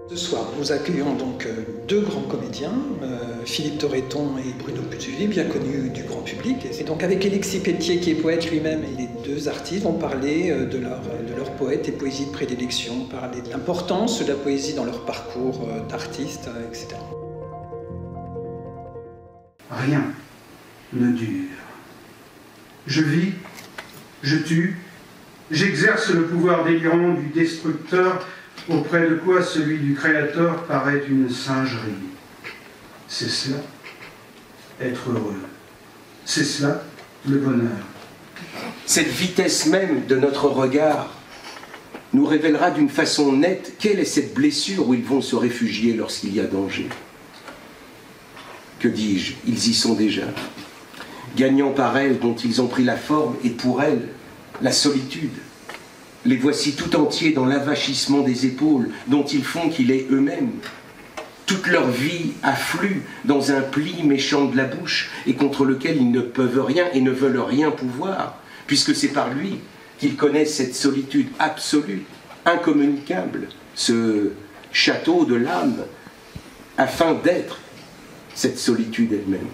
Ce soir, nous accueillons donc deux grands comédiens, Philippe Torreton et Bruno Puzzulli, bien connus du grand public. Et donc avec Alexis Pelletier, qui est poète lui-même, et les deux artistes vont parler de leur poète et poésie de prédilection, parler de l'importance de la poésie dans leur parcours d'artiste, etc. Rien ne dure. Je vis, je tue, j'exerce le pouvoir délirant du destructeur, auprès de quoi celui du créateur paraît une singerie. C'est cela, être heureux. C'est cela, le bonheur. Cette vitesse même de notre regard nous révélera d'une façon nette quelle est cette blessure où ils vont se réfugier lorsqu'il y a danger. Que dis-je, ils y sont déjà, gagnant par elle dont ils ont pris la forme et pour elle, la solitude. Les voici tout entiers dans l'avachissement des épaules dont ils font qu'il est eux-mêmes. Toute leur vie afflue dans un pli méchant de la bouche et contre lequel ils ne peuvent rien et ne veulent rien pouvoir, puisque c'est par lui qu'ils connaissent cette solitude absolue, incommunicable, ce château de l'âme, afin d'être cette solitude elle-même.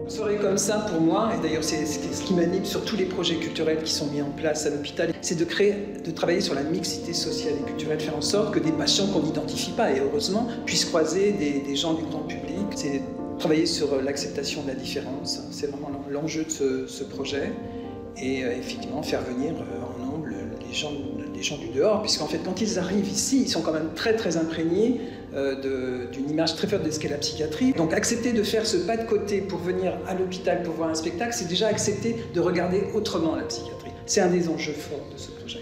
Une soirée comme ça, pour moi, et d'ailleurs c'est ce qui m'anime sur tous les projets culturels qui sont mis en place à l'hôpital, c'est de travailler sur la mixité sociale et culturelle, faire en sorte que des patients qu'on n'identifie pas, et heureusement, puissent croiser des gens du grand public. C'est travailler sur l'acceptation de la différence, c'est vraiment l'enjeu de ce projet, et effectivement faire venir en nombre les gens du dehors, puisqu'en fait quand ils arrivent ici, ils sont quand même très imprégnés d'une image très forte de ce qu'est la psychiatrie. Donc accepter de faire ce pas de côté pour venir à l'hôpital pour voir un spectacle, c'est déjà accepter de regarder autrement la psychiatrie. C'est un des enjeux forts de ce projet.